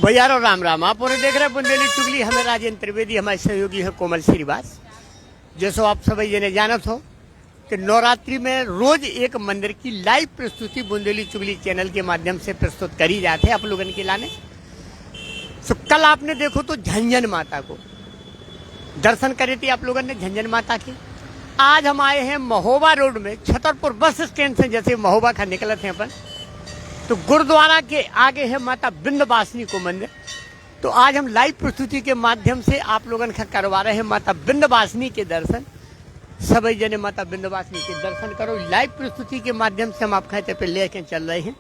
भैयारो राम राम। आप और देख रहे बुंदेली चुगली। हमें राजेंद्र त्रिवेदी, हमारे सहयोगी है कोमल श्रीवास। जैसो आप सभी जने जानत हो कि नवरात्रि में रोज एक मंदिर की लाइव प्रस्तुति बुंदेली चुगली चैनल के माध्यम से प्रस्तुत करी जाते हैं आप लोगन के लाने। तो कल आपने देखो तो झंझन माता को दर्शन करे थे आप लोगों ने, झंझन माता की। आज हम आए हैं महोबा रोड में, छतरपुर बस स्टैंड से जैसे महोबा का निकले थे अपन, तो गुरुद्वारा के आगे है माता विंध्यवासिनी को मंदिर। तो आज हम लाइव प्रस्तुति के माध्यम से आप लोगों का करवा रहे हैं माता विंध्यवासिनी के दर्शन। सभी जने माता विंध्यवासिनी के दर्शन करो। लाइव प्रस्तुति के माध्यम से हम आपके पे लेके चल रहे हैं।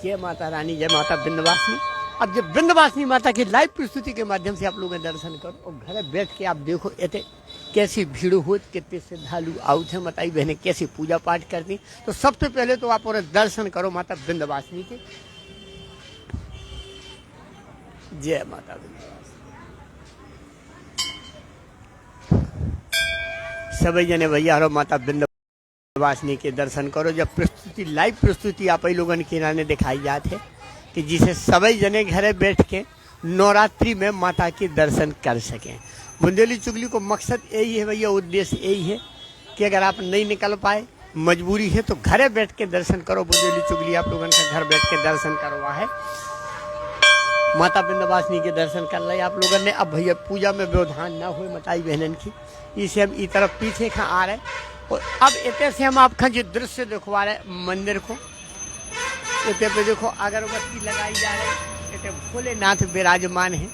जय माता रानी, जय माता विंध्यवासिनी। अब जब विंध्यवासिनी माता की लाइव प्रस्तुति के माध्यम से आप लोग दर्शन करो और घर बैठ के आप देखो एते कैसी भीड़ हो, कितने श्रद्धालु आउट है, माताई बहने कैसी पूजा पाठ करती। तो सबसे पहले तो आप और दर्शन करो माता विंध्यवासिनी के। जय माता विंध्यवासिनी। सभी जने भैया हरो माता विंध्यवासिनी के दर्शन करो। जब प्रस्तुति लाइव प्रस्तुति आप ही लोगों के नाने दिखाई जाते है कि जिसे सभी जने घरे बैठ के नवरात्रि में माता के दर्शन कर सकें। बुंदेली चुगली को मकसद यही है भैया, उद्देश्य यही है कि अगर आप नहीं निकल पाए, मजबूरी है, तो घरे बैठ के दर्शन करो। बुंदेली चुगली आप लोगों का घर बैठ के दर्शन करवा है। माता विंध्यवासिनी के दर्शन कर रहे आप लोगों ने। अब भैया पूजा में व्यवधान ना हो माताई बहनन की, इसे हम इस तरफ पीछे खा आ रहे और अब इतने से हम आपका जो दृश्य दिखवा रहे मंदिर को। इतने पे देखो अगरबत्ती लगाई जा रही है। इतने भोलेनाथ विराजमान है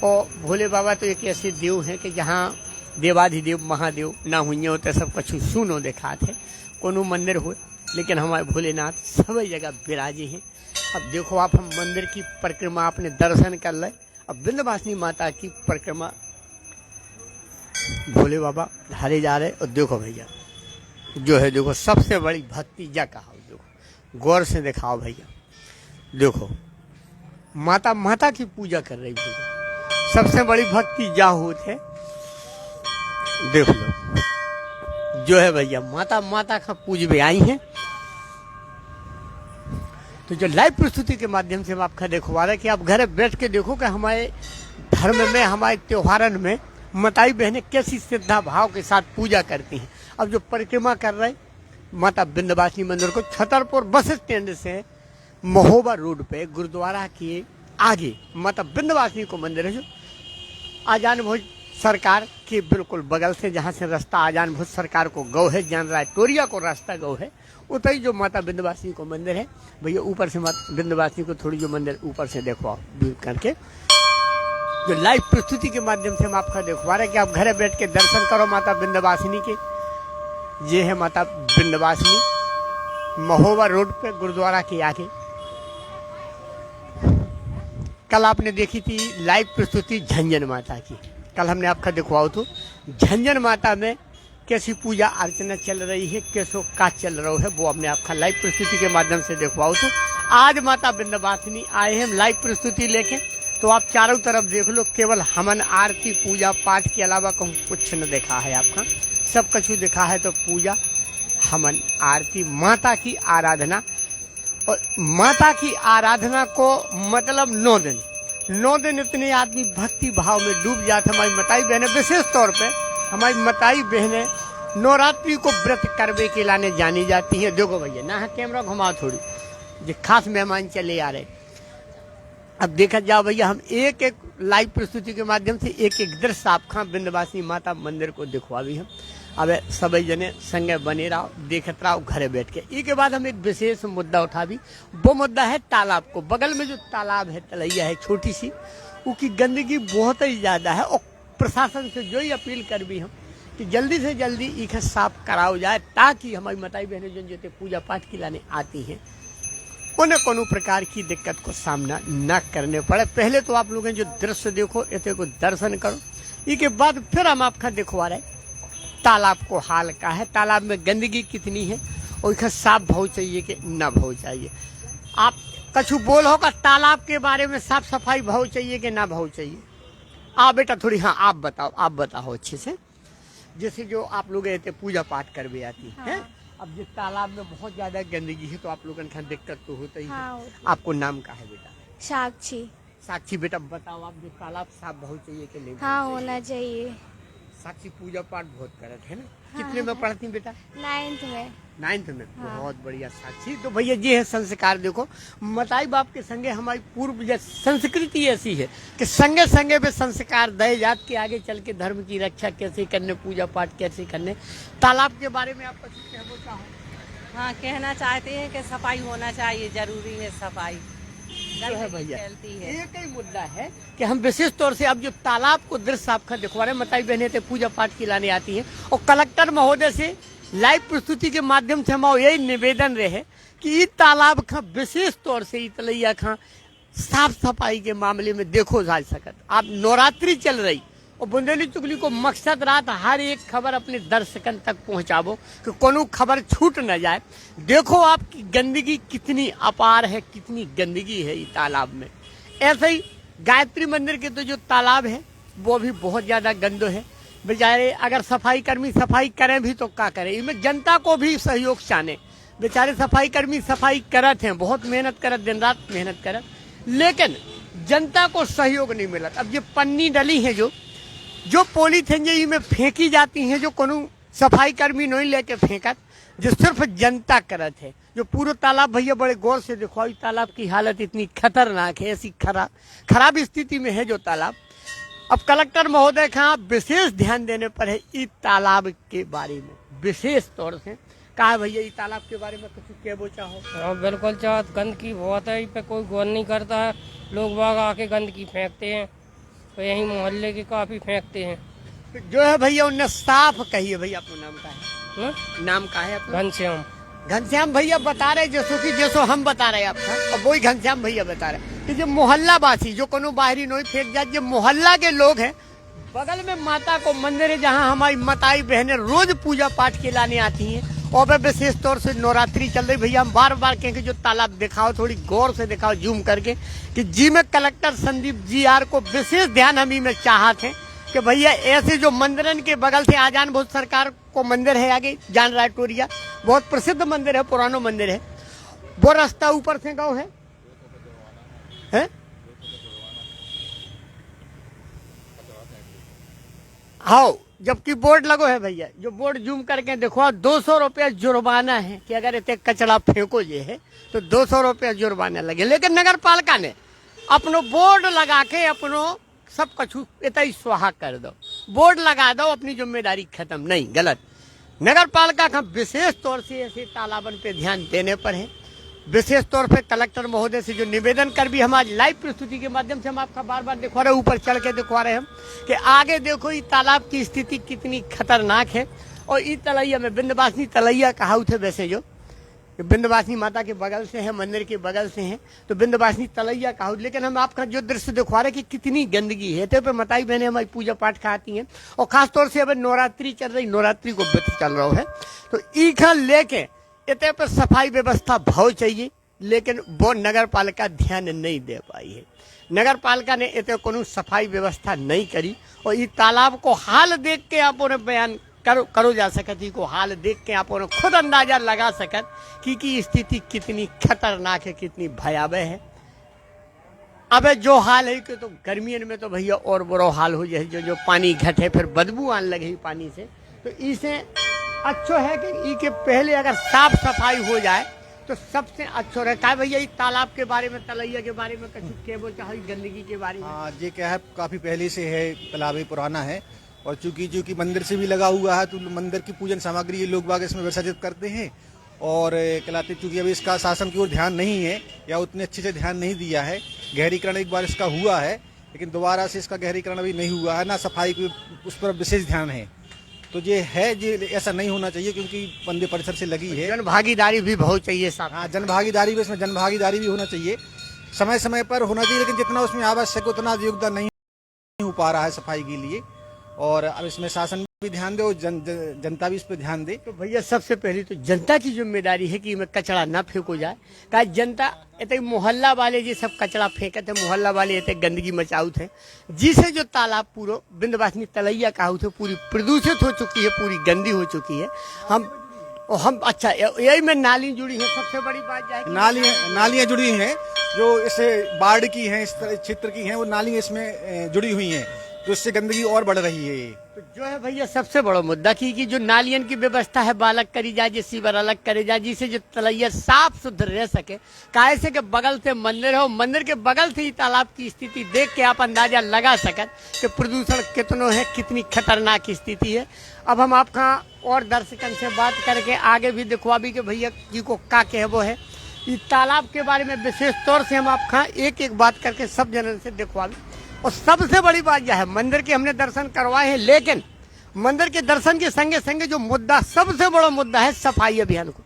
और भोले बाबा तो एक ऐसे देव हैं कि जहाँ देवाधिदेव महादेव ना हुई होते सब कुछ सुनो दिखाते कोनो मंदिर हो, लेकिन हमारे भोलेनाथ सब जगह विराजे हैं। अब देखो आप, हम मंदिर की परिक्रमा अपने दर्शन कर ले। अब विंध्यवासिनी माता की परिक्रमा भोले बाबा धारे जा रहे। और देखो भैया जो है, देखो सबसे बड़ी भक्ति जा कहा, देखो गौर से दिखाओ भैया। देखो माता की पूजा कर रही भैया, सबसे बड़ी भक्ति जा होती है। देख लो जो है भैया, माता का पूजबे आई हैं। तो जो लाइव प्रस्तुति के माध्यम से हम आपका देखवा रहे कि आप घर बैठ के देखो कि हमारे धर्म में, हमारे त्योहारन में माताई बहनें कैसी श्रद्धा भाव के साथ पूजा करती हैं। अब जो परिक्रमा कर रहे माता विंध्यवासिनी मंदिर को, छतरपुर बस स्टैंड से महोबा रोड पे गुरुद्वारा के आगे माता विंध्यवासिनी को मंदिर है, जो आजान भोज सरकार के बिल्कुल बगल से, जहाँ से रास्ता आजान भोज सरकार को गौ है, जान रहा है टोरिया को रास्ता गौ है, उतई जो माता विंध्यवासिनी को मंदिर है भैया। ऊपर से माता विंध्यवासिनी को थोड़ी जो मंदिर ऊपर से देखो आप दूर करके, जो लाइव प्रस्तुति के माध्यम से हम आपका देखवा रहे कि आप घर बैठ के दर्शन करो माता विंध्यवासिनी के। ये है माता विंध्यवासिनी महोबा रोड पे गुरुद्वारा के आगे। कल आपने देखी थी लाइव प्रस्तुति झंझन माता की। कल हमने आपका दिखवाओ तो झंझन माता में कैसी पूजा अर्चना चल रही है, कैसो का चल रहा है, वो हमने आपका लाइव प्रस्तुति के माध्यम से दिखवाओ तो। आज माता विंध्यवासिनी आए हैं लाइव प्रस्तुति लेके। तो आप चारों तरफ देख लो, केवल हवन आरती पूजा पाठ के अलावा कुछ न देखा है आपका, सब कुछ दिखा है। तो पूजा हवन आरती, माता की आराधना। और माता की आराधना को मतलब 9 दिन इतने आदमी भक्ति भाव में डूब जाते। हमारी माताई बहनें, विशेष तौर पे हमारी माताई बहनें नवरात्रि को व्रत करवे के लाने जानी जाती हैं। देखो भैया ना है, कैमरा घुमाओ थोड़ी, जो खास मेहमान चले आ रहे। अब देखा जाओ भैया, हम एक एक लाइव प्रस्तुति के माध्यम से एक एक दृश्य आपका विंध्यवासिनी माता मंदिर को दिखवा भी हम। अब सभी जने संगे बने रहो, देखते रहो घरे बैठ के। इसके बाद हम एक विशेष मुद्दा उठा भी, वो मुद्दा है तालाब को। बगल में जो तालाब है, तलैया है छोटी सी, उसकी गंदगी बहुत ही ज्यादा है। और प्रशासन से जो ही अपील कर भी हम कि जल्दी से जल्दी इसे साफ कराओ जाए, ताकि हमारी माताई बहनें जो जो पूजा पाठ के लाने आती हैं उन्हें कोनो प्रकार की दिक्कत को सामना न करने पड़े। पहले तो आप लोगों जो दृश्य देखो, इसे को दर्शन करो। इसके बाद फिर हम आपका दिखवा रहे तालाब को हाल का है, तालाब में गंदगी कितनी है और इसका साफ भाव चाहिए कि ना भाव चाहिए। आप कछु बोल होगा तालाब के बारे में, साफ सफाई भाव चाहिए कि ना भाव चाहिए। आप बेटा थोड़ी, हाँ आप बताओ अच्छे से। जैसे जो आप लोग ऐसे पूजा पाठ कर भी आती है, अब जिस तालाब में बहुत ज्यादा गंदगी है तो आप लोगों का दिक्कत तो होता ही है। आपको नाम का है बेटा? साक्षी। साक्षी बेटा बताओ, आप जो तालाब साफ बहुत चाहिए कि नहीं? हाँ होना चाहिए। साक्षी पूजा पाठ बहुत करत है ना? हाँ, कितने में पढ़ती बेटा? 9th में। 9th में। हाँ। बहुत बढ़िया साक्षी। तो भैया ये है संस्कार। देखो मताई बाप के संगे हमारी पूर्व संस्कृति ऐसी है कि संगे संगे पे संस्कार दे जात के आगे चल के धर्म की रक्षा कैसे करने, पूजा पाठ कैसे करने। तालाब के बारे में आप कुछ कहना चाहो? हाँ, कहना चाहते हैं कि सफाई होना चाहिए, जरूरी है सफाई। जो है भैया फैलती है। एक ही मुद्दा है कि हम विशेष तौर से अब जो तालाब को दृश्य आपका दिखवा रहे हैं, मताई बहने थे पूजा पाठ की लाने आती हैं और कलेक्टर महोदय से लाइव प्रस्तुति के माध्यम से हमारा यही निवेदन रहे कि इस तालाब का विशेष तौर से इतलैया का साफ सफाई के मामले में देखो जा सकत। आप नवरात्रि चल रही और बुंदेली चुगली को मकसद रात हर एक खबर अपने दर्शकन तक पहुंचाबो कि कोनो खबर छूट न जाए। देखो आपकी गंदगी कितनी अपार है, कितनी गंदगी है इस तालाब में। ऐसे ही गायत्री मंदिर के तो जो तालाब है वो भी बहुत ज्यादा गंदो है। बेचारे अगर सफाई कर्मी सफाई करें भी तो क्या करें, इसमें जनता को भी सहयोग चाहे। बेचारे सफाई कर्मी सफाई करत हैं, बहुत मेहनत करत, दिन रात मेहनत करत, लेकिन जनता को सहयोग नहीं मिलत। अब ये पन्नी डली है जो पॉलीथीन ये में फेंकी जाती हैं, जो कोनो सफाई कर्मी नहीं लेके फेंकत, जो सिर्फ जनता करत है। जो पूरा तालाब भैया बड़े गौर से देखो, इस तालाब की हालत इतनी खतरनाक है, ऐसी खराब स्थिति में है जो तालाब। अब कलेक्टर महोदय का विशेष ध्यान देने पर है इस तालाब के बारे में, विशेष तौर से कहा भैया इस तालाब के बारे में कुछ कहबो चाहो? हाँ बिल्कुल चाहत, गंदगी बहुत है, इस पे कोई गौर नहीं करता है। लोग बाग आके गंदगी फेंकते हैं, तो यही मोहल्ले के काफी फेंकते हैं। तो जो है भैया उन्हें साफ कहिए। भैया अपना नाम का है? नाम का है अपना? घनश्याम। घनश्याम भैया बता रहे जैसो हम बता रहे आपका, और वही घनश्याम भैया बता रहे कि जो मोहल्ला वासी जो कोनो बाहरी नहीं फेंक जाए, जो मोहल्ला के लोग हैं, बगल में माता को मंदिर है जहाँ हमारी माताई बहनें रोज पूजा पाठ के लाने आती हैं। और वह विशेष तौर से नवरात्रि चल रही। भैया हम बार बार कहेंगे जो तालाब दिखाओ, थोड़ी गौर से दिखाओ जूम करके कि जी में कलेक्टर संदीप जी आर को विशेष ध्यान हम ही में चाहते हैं कि भैया ऐसे जो मंदिरन के बगल से आजान बहुत सरकार को मंदिर है आगे जान रहा टोरिया, बहुत प्रसिद्ध मंदिर है, पुराना मंदिर है, वो रास्ता ऊपर से गाँव है? हाँ, जबकि बोर्ड लगो है भैया, जो बोर्ड जूम करके देखो 200 रुपया जुर्माना है कि अगर इतने कचरा फेंको ये है तो 200 रुपया जुर्माना लगे। लेकिन नगर पालिका ने अपनो बोर्ड लगा के अपनो सब कछु इतना ही स्वाहा कर दो, बोर्ड लगा दो, अपनी जिम्मेदारी खत्म। नहीं, गलत। नगर पालिका का विशेष तौर से ऐसे तालाबन पे ध्यान देने पर है। विशेष तौर पे कलेक्टर महोदय से जो निवेदन कर भी हमारी लाइव प्रस्तुति के माध्यम से हम आपका बार बार दिखवा रहे, ऊपर चढ़ के दिखवा रहे हम कि आगे देखो ये तालाब की स्थिति कितनी खतरनाक है। और इस तलैया में विंध्यवासिनी तलैया कहा थे, वैसे जो विंध्यवासिनी माता के बगल से है, मंदिर के बगल से है, तो विंध्यवासिनी तलैया कहा। लेकिन हम आपका जो दृश्य दिखवा रहे कि कितनी गंदगी है, तो मताई बहने हमारी पूजा पाठ का आती हैं। और खासतौर से अब नवरात्रि चल रही, नवरात्रि को व्रत चल रहा है, तो ईखा लेके इतने पर सफाई व्यवस्था भाव चाहिए, लेकिन वो नगर पालिका ध्यान नहीं दे पाई है। नगर पालिका ने इतने कोनो सफाई व्यवस्था नहीं करी। और इस तालाब को हाल देख के आप उन्हें बयान करो जा सकत, को हाल देख के आप उन्हें खुद अंदाजा लगा सकत कि स्थिति कितनी खतरनाक है, कितनी भयावह है। अब जो हाल है कि तो गर्मियों में तो भैया और बुरा हाल हो जाए, जो पानी घटे फिर बदबू आने लगे पानी से, तो इसे अच्छो है कि ई के पहले अगर साफ सफाई हो जाए तो सबसे अच्छो रहता है। भैया इस तालाब के बारे में, तलैया के बारे में कुछ कहबो चाहे, गंदगी के बारे में? हाँ, ये क्या है, काफी पहले से है, तालाब पुराना है, और चूंकि मंदिर से भी लगा हुआ है, तो मंदिर की पूजन सामग्री ये लोग बाग इसमें विसर्जित करते हैं। और कहलाते चूंकि अभी इसका शासन की ओर ध्यान नहीं है, या उतने अच्छे से ध्यान नहीं दिया है। गहरीकरण एक बार इसका हुआ है, लेकिन दोबारा से इसका गहरीकरण अभी नहीं हुआ है, ना सफाई की उस पर विशेष ध्यान है। तो ये है, ये ऐसा नहीं होना चाहिए, क्योंकि मंदिर परिसर से लगी है। जन भागीदारी भी बहुत चाहिए साहब। हाँ, जन भागीदारी भी, इसमें जन भागीदारी भी होना चाहिए, समय समय पर होना चाहिए, लेकिन जितना उसमें आवश्यक उतना योगदान नहीं हो पा रहा है सफाई के लिए। और अब इसमें शासन भी ध्यान दे और जनता भी इस पर ध्यान दे। तो भैया सबसे पहले तो जनता की जिम्मेदारी है कि इसमें कचरा ना फेंको जाए। का जनता इतने मोहल्ला वाले जी सब कचरा फेंके थे, मोहल्ला वाले इतने गंदगी मचाऊ थे, जिसे जो तालाब पूरा विंध्यवासिनी तलैया कहा थे पूरी प्रदूषित हो चुकी है, पूरी गंदी हो चुकी है। हम और हम अच्छा यही में नाली जुड़ी है, सबसे बड़ी बात जाए नालियां जुड़ी हैं जो इस बाढ़ की हैं, इस क्षेत्र की हैं, वो नालियां इसमें जुड़ी हुई हैं, तो इससे गंदगी और बढ़ रही है। तो जो है भैया सबसे बड़ा मुद्दा कि जो नालियन की व्यवस्था है बालक करी जाए, जो सीवर अलग करे जाए, जिससे जो तलैया साफ सुथरा रह सके। काहे से के बगल से मंदिर है, मंदिर के बगल से ही तालाब की स्थिति देख के आप अंदाजा लगा सकत कि प्रदूषण कितनो है, कितनी खतरनाक स्थिति है। अब हम आपका और दर्शकन से बात करके आगे भी दिखवा भी कि भैया जी को का कहबो है इस तालाब के बारे में। विशेष तौर से हम आपका एक एक बात करके सब जनन से दिखवा भी। और सबसे बड़ी बात यह है, मंदिर के हमने दर्शन करवाए हैं, लेकिन मंदिर के दर्शन के संगे संगे जो मुद्दा सबसे बड़ा मुद्दा है सफाई अभियान को,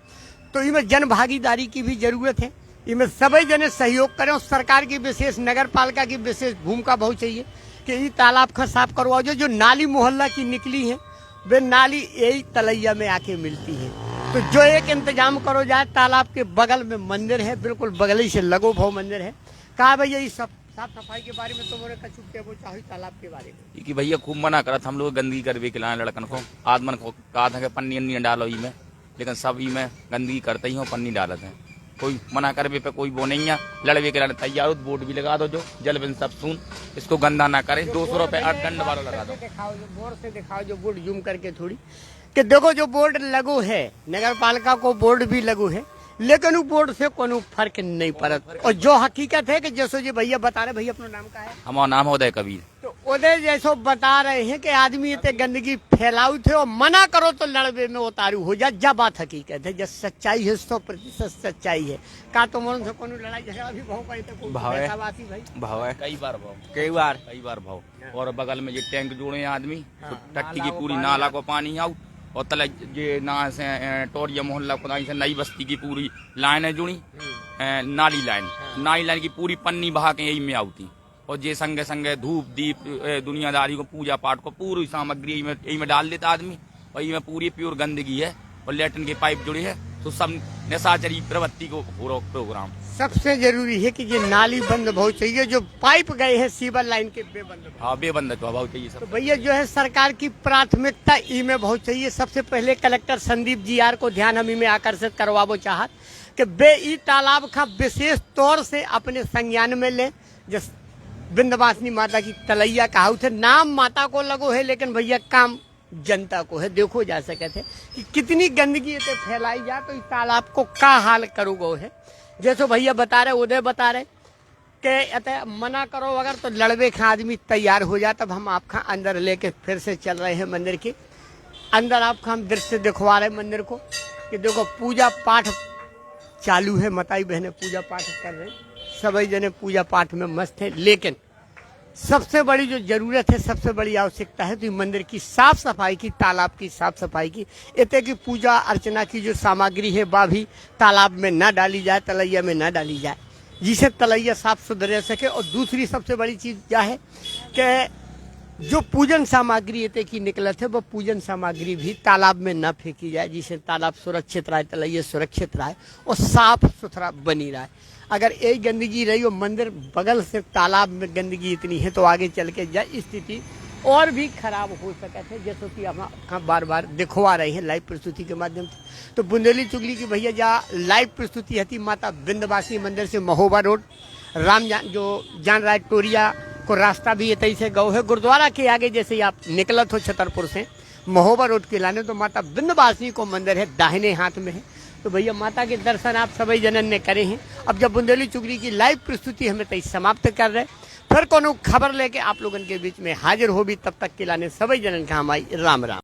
तो इसमें जन भागीदारी की भी जरूरत है। इसमें सभी जने सहयोग करें और सरकार की विशेष, नगर पालिका की विशेष भूमिका बहुत चाहिए कि ये तालाब का साफ करवाओ। जो नाली मोहल्ला की निकली है वे नाली यही तलैया में आके मिलती है। तो जो एक इंतजाम करो जाए, तालाब के बगल में मंदिर है, बिल्कुल बगल ही से लगो भाव मंदिर है। कहा भैया ये सब साफ सफाई के बारे में तुम्हारे कछु के वो चाहे तालाब के बारे में कि भैया खूब मना करत हम लोग गंदगी करवे के लाए लड़कन को, आदमन को कहा था कि पन्नी अन्नी डालो ई में, लेकिन सब ई में गंदगी करते ही हो, पन्नी डालते हैं। कोई मना करवे पे कोई वो नहीं है, लड़वे के लाने तैयार हो, बोर्ड भी लगा दो जो जल बिन सब सुन, इसको गंदा ना करे, 200 रुपए दंड वाला लगा दो। दिखाओ जो बोर्ड से दिखाओ, जो बोर्ड जूम करके थोड़ी कि देखो जो बोर्ड लगो है, नगर पालिका को बोर्ड भी लगो है, लेकिन वो बोर्ड से कोनो फर्क नहीं पड़त। और जो हकीकत है कि जैसो जी भैया बता रहे, भैया अपना नाम का है? हमारा नाम है उदय कबीर। तो उदय जैसो बता रहे हैं कि आदमी इतने गंदगी फैलाऊ थे और मना करो तो लड़वे में उतारू हो जा। जब बात हकीकत है, जब सच्चाई है 100% सच्चाई है। का तो मन से कोनो लड़ाई झगड़ा भी भाव पाई तो भाव है भाई भाव है कई बार भाव। और बगल में ये टैंक जोड़े हैं आदमी, तो टट्टी की पूरी नाला को पानी आउ, और तले ये ना से टोरिया मोहल्ला खुदाई से नई बस्ती की पूरी लाइन है जुड़ी, नाली लाइन की पूरी पन्नी बहा के यही में आती। और ये संगे संगे धूप दीप दुनियादारी को, पूजा पाठ को पूरी सामग्री यही में डाल देता आदमी, और यही में पूरी प्योर गंदगी है। और लेटरिन की पाइप जुड़ी है, तो सब निशाचरी प्रवृत्ति को प्रोग्राम। सबसे जरूरी है कि ये नाली बंद बहुत चाहिए, जो पाइप गए हैं सीवर लाइन के बेबंद। हाँ बेबंद तो बहुत चाहिए सब। तो भैया जो है सरकार की प्राथमिकता ई में बहुत चाहिए। सबसे पहले कलेक्टर संदीप GR को ध्यान हम में आकर्षित करवाबो चाहत कि बे ई तालाब का विशेष तौर से अपने संज्ञान में ले। जिस विंध्यवासिनी माता की तलैया कहा थे, नाम माता को लगो है, लेकिन भैया काम जनता को है। देखो जा सके थे कि कितनी गंदगी फैलाई जाए तो इस तालाब को का हाल करोगो है। जैसे भैया बता रहे, उदय बता रहे कि मना करो अगर तो लड़वे का आदमी तैयार हो जाए। तब हम आपका अंदर लेके फिर से चल रहे हैं मंदिर के अंदर। आपका हम दृश्य दिखवा रहे मंदिर को कि देखो पूजा पाठ चालू है, माताई बहनें पूजा पाठ कर रहे हैं, सभी जने पूजा पाठ में मस्त है। लेकिन सबसे बड़ी जो जरूरत है, सबसे बड़ी आवश्यकता है तो मंदिर की साफ सफाई की, तालाब की साफ सफाई की। इतने की पूजा अर्चना की जो सामग्री है वह भी तालाब में ना डाली जाए, तलैया में ना डाली जाए, जिससे तलैया साफ सुथरा रह सके। और दूसरी सबसे बड़ी चीज क्या है कि जो पूजन सामग्री इतने की निकलत है वह पूजन सामग्री भी तालाब में न फेंकी जाए, जिससे तालाब सुरक्षित रहे, तलैया सुरक्षित रहे और साफ सुथरा बनी रहे। अगर एक गंदगी रही और मंदिर बगल से तालाब में गंदगी इतनी है तो आगे चल के स्थिति और भी खराब हो सकता है, जैसे कि हम बार बार दिखवा रहे हैं लाइव प्रस्तुति के माध्यम से। तो बुंदेली चुगली की भैया जहाँ लाइव प्रस्तुति है माता विंध्यवासिनी मंदिर से महोबा रोड जो जान रहा है टोरिया को रास्ता भी इतनी से गौ है। गुरुद्वारा के आगे जैसे ही आप निकलत हो छतरपुर से महोबा रोड के लाने तो माता विंध्यवासिनी को मंदिर है, दाहिने हाथ में है। तो भैया माता के दर्शन आप सभी जनन ने करे हैं। अब जब बुंदेली चुगली की लाइव प्रस्तुति हमें तय समाप्त कर रहे, फिर कोनो खबर लेके आप लोगों के बीच में हाजिर हो भी, तब तक के लाने सभी जनन का हमारी राम राम।